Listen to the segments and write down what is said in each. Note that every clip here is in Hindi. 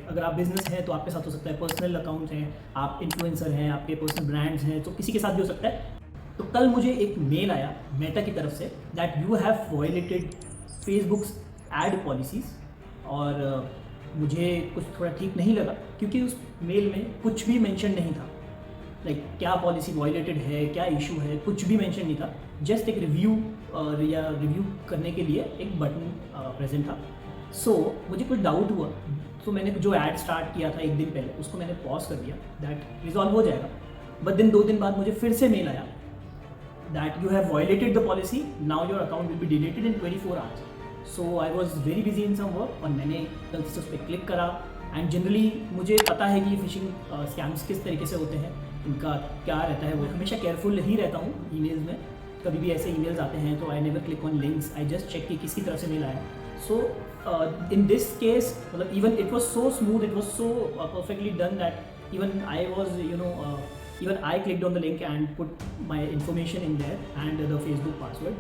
अगर आप बिजनेस हैं तो आपके साथ हो सकता है, पर्सनल अकाउंट हैं, आप इन्फ्लुएंसर हैं, आपके पर्सनल ब्रांड्स हैं, तो किसी के साथ भी हो सकता है। तो कल मुझे एक मेल आया मेटा की तरफ से that you have violated Facebook's ad policies. और मुझे कुछ थोड़ा ठीक नहीं लगा क्योंकि उस मेल में कुछ भी मेंशन नहीं था, लाइक क्या पॉलिसी वायलेटेड है, क्या इशू है, कुछ भी मेंशन नहीं था। जस्ट एक रिव्यू या रिव्यू करने के लिए एक बटन प्रेजेंट था। सो मुझे कुछ डाउट हुआ, तो मैंने जो ऐड स्टार्ट किया था एक दिन पहले उसको मैंने पॉज कर दिया, दैट रिजॉल्व हो जाएगा। बट दिन 2 दिन बाद मुझे फिर से मेल आया that you have violated the policy, now your account will be deleted in 24 hours. So I was very busy in some work और मैंने गलती से उस पर क्लिक करा। एंड जनरली मुझे पता है कि ये फिशिंग स्कैम्स किस तरीके से होते हैं, इनका क्या रहता है। वो हमेशा केयरफुल ही रहता हूँ ईमेल्स में, कभी भी ऐसे ईमेल्स आते हैं तो I never click on links, I just check कि किसकी तरफ से मेल आया। सो इन दिस केस मतलब even it was so smooth, it was so perfectly done that even I was even I clicked on the link and put my information in there and the Facebook password.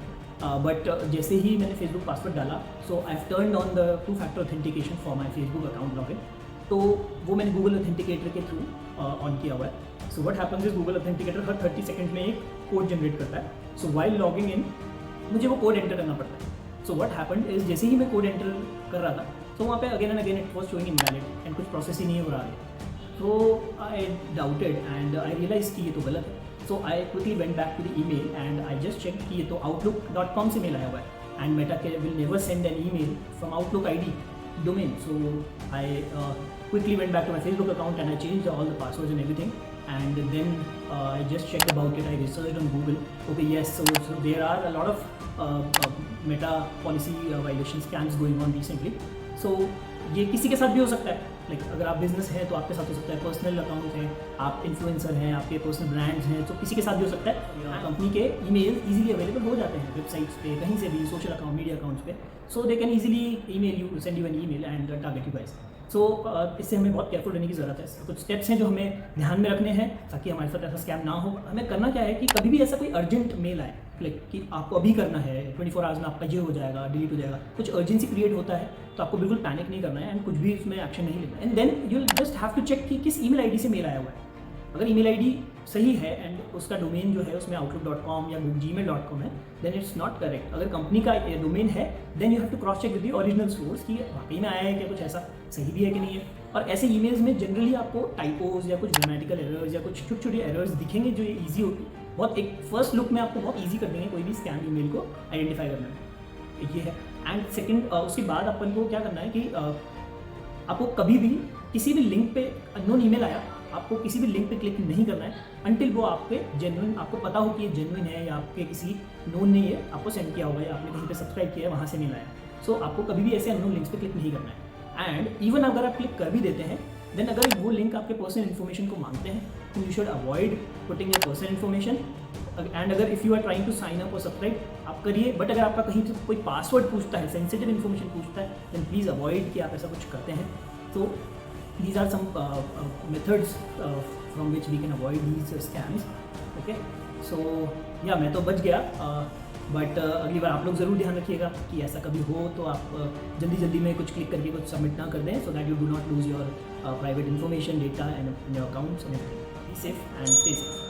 But जैसे ही मैंने Facebook पासवर्ड डाला, so I've turned on the two-factor authentication for my Facebook account login. तो वो मैंने Google Authenticator के थ्रू ऑन किया हुआ है। So what happens is Google Authenticator her 30 second में एक कोड जनरेट करता है। So while logging in मुझे वो कोड एंटर करना पड़ता है। So what happened is जैसे ही मैं कोड एंटर कर रहा था तो वहाँ पे again and again it was showing invalid and कुछ प्रोसेस ही नहीं हो रहा है। So I doubted and I realized कि ये तो गलत है। So I quickly went back to the email and I just checked कि ये तो outlook.com से मेल आया हुआ है and Meta will never send an email from Outlook ID domain. So I quickly went back to my Facebook account and I changed all the passwords and everything, and then I just checked about it. I researched on Google. Okay, yes, so there are a lot of Meta policy violation scams going on recently. So ये किसी के साथ भी हो सकता है, लाइक अगर आप बिजनेस हैं तो आपके साथ हो सकता है, पर्सनल अकाउंट हैं, आप इन्फ्लुएंसर हैं, आपके पर्सनल ब्रांड्स हैं, तो किसी के साथ भी हो सकता है। कंपनी के ईमेल इजीली अवेलेबल हो जाते हैं वेबसाइट्स पे, कहीं से भी, सोशल अकाउंट, मीडिया अकाउंट्स पे। So they can easily email you, send you an email and target you guys. So इससे हमें बहुत केयरफुल रहने की ज़रूरत है। कुछ स्टेप्स हैं जो हमें ध्यान में रखने हैं ताकि हमारे साथ ऐसा स्कैम ना हो। हमें करना क्या है कि कभी भी ऐसा कोई अर्जेंट मेल आए, लाइक कि आपको अभी करना है, 24 आवर्स में आपका ये हो जाएगा, डिलीट हो जाएगा, कुछ अर्जेंसी क्रिएट होता है तो आपको बिल्कुल पैनिक नहीं करना है एंड कुछ भी उसमें एक्शन नहीं लेना है। And then you just have to check कि किस ईमेल आईडी से मेल आया हुआ है। अगर ईमेल आईडी सही है एंड उसका डोमेन जो है उसमें outlook.com या gmail.com है, देन इट्स नॉट करेक्ट। अगर कंपनी का डोमेन है then you have to cross check with the original source कि वाकई में आया है क्या, कुछ ऐसा सही भी है कि नहीं है। और ऐसे ईमेल्स में जनरली आपको टाइपोज या कुछ ग्रामेटिकल एरर्स या कुछ छोटे छोटे एरर्स दिखेंगे जो ये ईजी होगी, बहुत एक फर्स्ट लुक में आपको बहुत ईजी कर देंगे कोई भी स्कैम ईमेल को आइडेंटिफाई करना। ये है। एंड सेकंड, उसके बाद अपन को क्या करना है कि आपको कभी भी किसी भी लिंक पे अननोन ईमेल आया, आपको किसी भी लिंक पे क्लिक नहीं करना है अंटिल वो आपके जेन्युइन, आपको पता हो कि ये जेन्युइन है या आपके किसी नोन ने ये आपको सेंड किया होगा या आपने कहीं पे सब्सक्राइब किया है, वहाँ से मिला है। सो आपको कभी भी ऐसे अननोन लिंक्स पे क्लिक नहीं करना है। एंड इवन अगर आप क्लिक कर भी देते हैं देन अगर वो लिंक आपके पर्सनल इन्फॉर्मेशन को मांगते हैं तो you should avoid putting your personal information. And अगर if you are trying to sign up और सब्सक्राइब आप करिए, बट अगर आपका कहीं से कोई पासवर्ड पूछता है, सेंसिटिव इन्फॉर्मेशन पूछता है, देन प्लीज़ अवॉइड कि आप ऐसा कुछ करते हैं। तो these are some methods from which we can avoid these scams. Okay, so yeah, मैं तो बच गया, बट अगली बार आप लोग ज़रूर ध्यान रखिएगा कि ऐसा कभी हो तो आप जल्दी जल्दी में कुछ क्लिक करके कुछ सबमिट ना कर दें, so that you do not lose your private information, data and your accounts and everything. Be safe and stay safe.